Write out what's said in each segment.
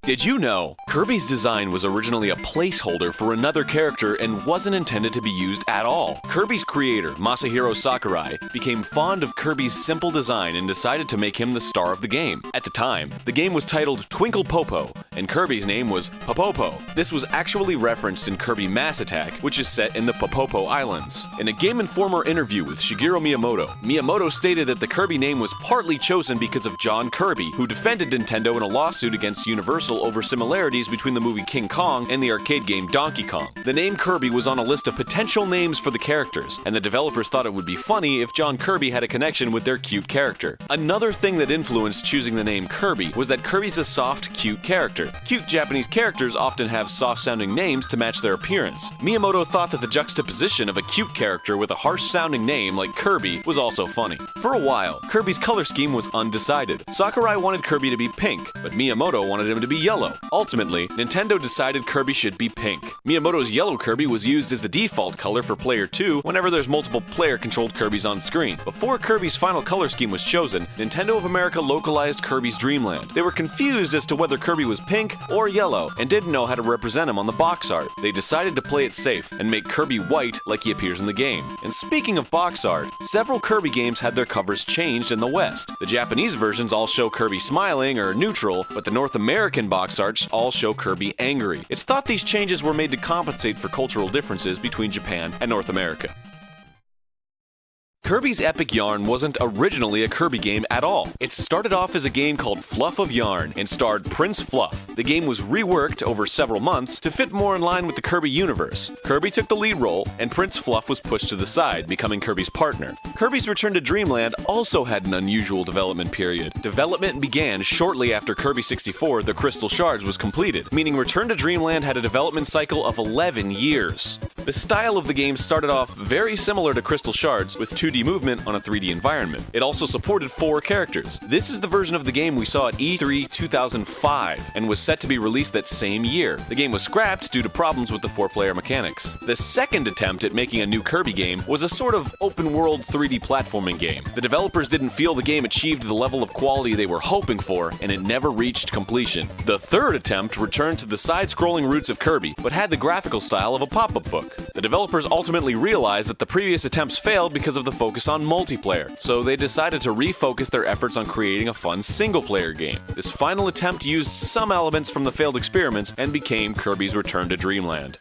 Did you know? Kirby's design was originally a placeholder for another character and wasn't intended to be used at all. Kirby's creator, Masahiro Sakurai, became fond of Kirby's simple design and decided to make him the star of the game. At the time, the game was titled Twinkle Popo, and Kirby's name was Popopo. This was actually referenced in Kirby Mass Attack, which is set in the Popopo Islands. In a Game Informer interview with Shigeru Miyamoto, Miyamoto stated that the Kirby name was partly chosen because of John Kirby, who defended Nintendo in a lawsuit against Universal over similarities between the movie King Kong and the arcade game Donkey Kong. The name Kirby was on a list of potential names for the characters, and the developers thought it would be funny if John Kirby had a connection with their cute character. Another thing that influenced choosing the name Kirby was that Kirby's a soft, cute character. Cute Japanese characters often have soft-sounding names to match their appearance. Miyamoto thought that the juxtaposition of a cute character with a harsh-sounding name like Kirby was also funny. For a while, Kirby's color scheme was undecided. Sakurai wanted Kirby to be pink, but Miyamoto wanted him to be yellow. Ultimately, Nintendo decided Kirby should be pink. Miyamoto's yellow Kirby was used as the default color for Player 2 whenever there's multiple player-controlled Kirbys on screen. Before Kirby's final color scheme was chosen, Nintendo of America localized Kirby's Dream Land. They were confused as to whether Kirby was pink or yellow and didn't know how to represent him on the box art. They decided to play it safe and make Kirby white like he appears in the game. And speaking of box art, several Kirby games had their covers changed in the West. The Japanese versions all show Kirby smiling or neutral, but the North American box arts all show Kirby angry. It's thought these changes were made to compensate for cultural differences between Japan and North America. Kirby's Epic Yarn wasn't originally a Kirby game at all. It started off as a game called Fluff of Yarn and starred Prince Fluff. The game was reworked over several months to fit more in line with the Kirby universe. Kirby took the lead role, and Prince Fluff was pushed to the side, becoming Kirby's partner. Kirby's Return to Dreamland also had an unusual development period. Development began shortly after Kirby 64, The Crystal Shards was completed, meaning Return to Dreamland had a development cycle of 11 years. The style of the game started off very similar to Crystal Shards, with 2D movement on a 3D environment. It also supported 4 characters. This is the version of the game we saw at E3 2005 and was set to be released that same year. The game was scrapped due to problems with the 4-player mechanics. The second attempt at making a new Kirby game was a sort of open-world 3D platforming game. The developers didn't feel the game achieved the level of quality they were hoping for, and it never reached completion. The third attempt returned to the side-scrolling roots of Kirby, but had the graphical style of a pop-up book. The developers ultimately realized that the previous attempts failed because of the focus on multiplayer, so they decided to refocus their efforts on creating a fun single-player game. This final attempt used some elements from the failed experiments and became Kirby's Return to Dreamland.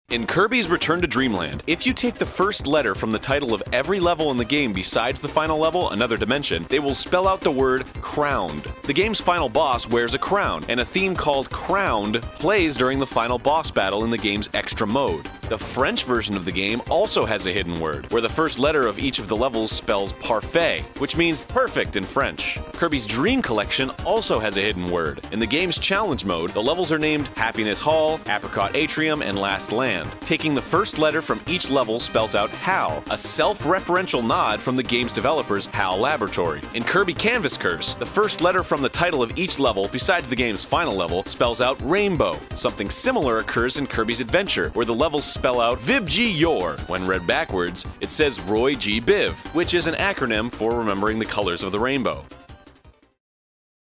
In Kirby's Return to Dreamland, if you take the first letter from the title of every level in the game besides the final level, Another Dimension, they will spell out the word crowned. The game's final boss wears a crown, and a theme called Crowned plays during the final boss battle in the game's extra mode. The French version of the game also has a hidden word, where the first letter of each of the levels spells parfait, which means perfect in French. Kirby's Dream Collection also has a hidden word. In the game's challenge mode, the levels are named Happiness Hall, Apricot Atrium, and Last Land. Taking the first letter from each level spells out HAL, a self-referential nod from the game's developers, HAL Laboratory. In Kirby Canvas Curse, the first letter from the title of each level, besides the game's final level, spells out Rainbow. Something similar occurs in Kirby's Adventure, where the levels spell out Vib G Yor. When read backwards, it says Roy G Biv, which is an acronym for remembering the colors of the rainbow.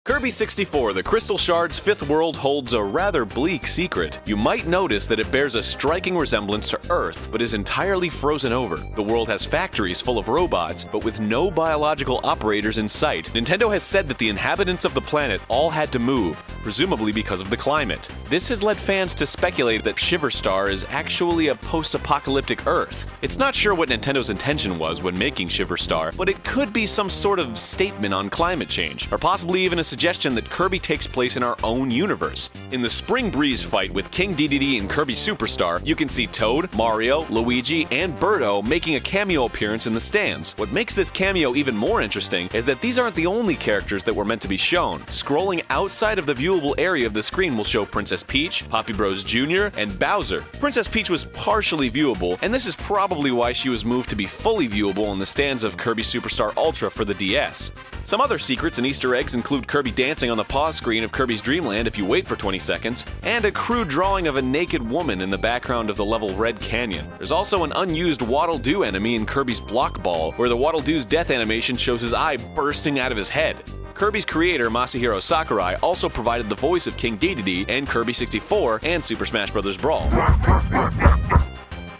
Kirby 64, The Crystal Shards' fifth world holds a rather bleak secret. You might notice that it bears a striking resemblance to Earth, but is entirely frozen over. The world has factories full of robots, but with no biological operators in sight. Nintendo has said that the inhabitants of the planet all had to move, presumably because of the climate. This has led fans to speculate that Shiverstar is actually a post-apocalyptic Earth. It's not sure what Nintendo's intention was when making Shiverstar, but it could be some sort of statement on climate change, or possibly even a suggestion that Kirby takes place in our own universe. In the Spring Breeze fight with King Dedede in Kirby Superstar, you can see Toad, Mario, Luigi, and Birdo making a cameo appearance in the stands. What makes this cameo even more interesting is that these aren't the only characters that were meant to be shown. Scrolling outside of the viewable area of the screen will show Princess Peach, Poppy Bros Jr., and Bowser. Princess Peach was partially viewable, and this is probably why she was moved to be fully viewable in the stands of Kirby Superstar Ultra for the DS. Some other secrets and Easter eggs include Kirby dancing on the pause screen of Kirby's Dream Land if you wait for 20 seconds, and a crude drawing of a naked woman in the background of the level Red Canyon. There's also an unused Waddle Doo enemy in Kirby's Block Ball, where the Waddle Doo's death animation shows his eye bursting out of his head. Kirby's creator Masahiro Sakurai also provided the voice of King Dedede in Kirby 64 and Super Smash Bros. Brawl.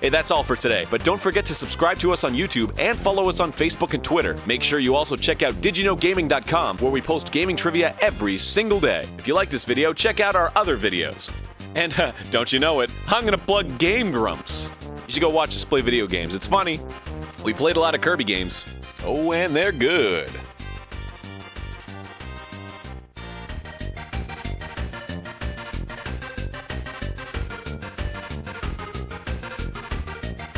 Hey, that's all for today, but don't forget to subscribe to us on YouTube and follow us on Facebook and Twitter. Make sure you also check out DidYouKnowGaming.com, where we post gaming trivia every single day. If you like this video, check out our other videos. And don't you know it, I'm gonna plug Game Grumps. You should go watch us play video games, it's funny. We played a lot of Kirby games. Oh, and they're good.